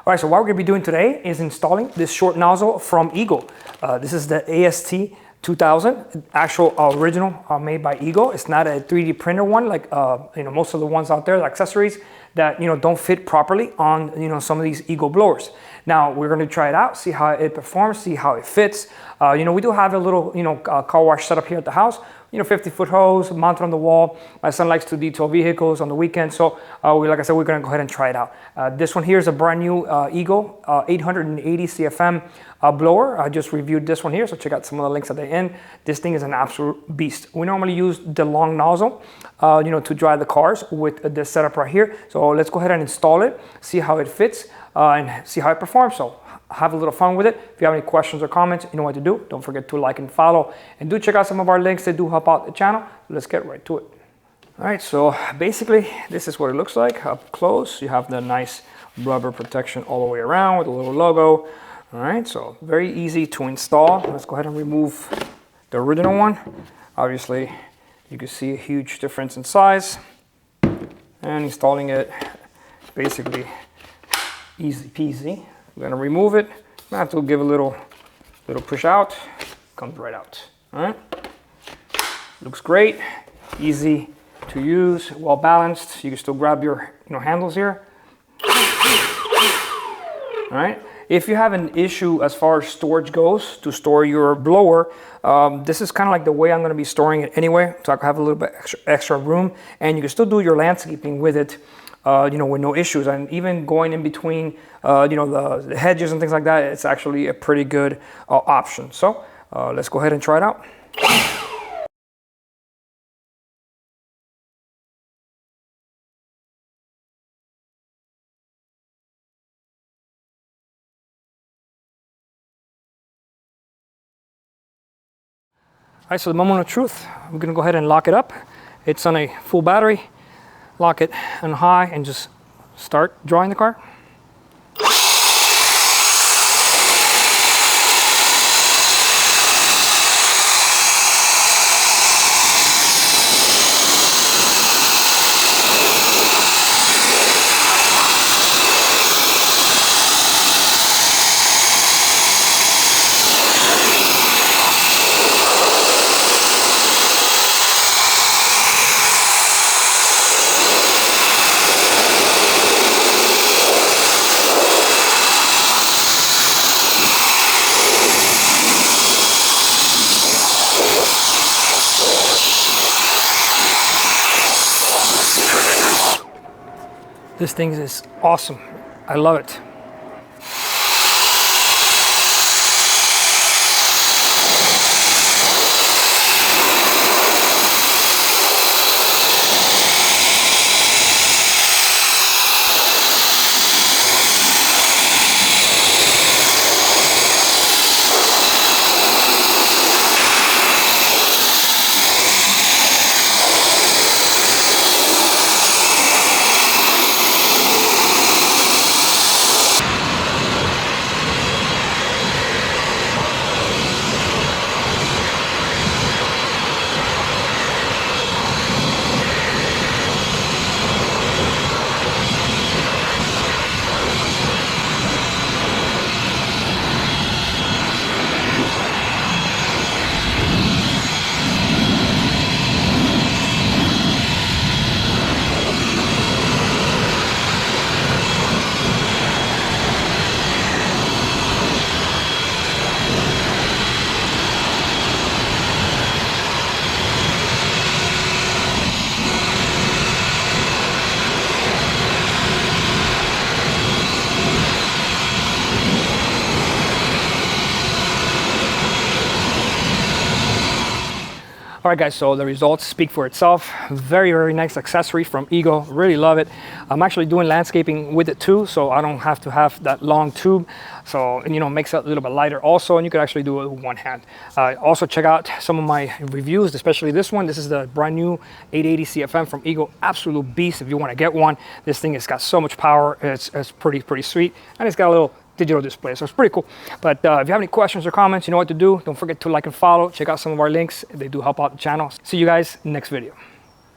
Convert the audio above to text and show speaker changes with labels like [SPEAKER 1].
[SPEAKER 1] All right, so what we're gonna be doing today is installing this short nozzle from Eagle. This is the AST2000, actual original made by Eagle. It's not a 3D printer one like most of the ones out there, the accessories that don't fit properly on some of these Eagle blowers. Now we're going to try it out, see how it performs, see how it fits. We do have a little car wash setup here at the house. 50-foot hose mounted on the wall. My son likes to detail vehicles on the weekend, so like I said, we're going to go ahead and try it out. This one here is a brand new Eagle 880 CFM blower. I just reviewed this one here, so check out some of the links at the end. This thing is an absolute beast. We normally use the long nozzle, to dry the cars with this setup right here. So let's go ahead and install it, see how it fits, and see how it performs. So have a little fun with it. If you have any questions or comments, you know what to do. Don't forget to like and follow, and do check out some of our links that do help out the channel. Let's get right to it. All right, so basically this is what it looks like up close. You have the nice rubber protection all the way around with a little logo. All right, so very easy to install. Let's go ahead and remove the original one. Obviously, you can see a huge difference in size, and installing it basically easy peasy. We're gonna remove it. I have to give a little push out. Comes right out. All right. Looks great. Easy to use. Well balanced. You can still grab your handles here. All right. If you have an issue as far as storage goes to store your blower, this is kind of like the way I'm going to be storing it anyway. So I can have a little bit extra room, and you can still do your landscaping with it. With no issues, and even going in between, the hedges and things like that, it's actually a pretty good option. So let's go ahead and try it out. All right, so the moment of truth, I'm gonna go ahead and lock it up. It's on a full battery. Lock it on high and just start drawing the car. This thing is awesome. I love it. All right, guys, so the results speak for itself. Very, very nice accessory from Eagle. Really love it. I'm actually doing landscaping with it too, so I don't have to have that long tube. So, and, makes it a little bit lighter also, and you could actually do it with one hand. Also, check out some of my reviews, especially this one. This is the brand new 880 CFM from Eagle. Absolute beast if you want to get one. This thing has got so much power. It's pretty sweet, and it's got a little digital display, so it's pretty cool. But if you have any questions or comments, you know what to do. Don't forget to like and follow. Check out some of our links. They do help out the channel. See you guys next video.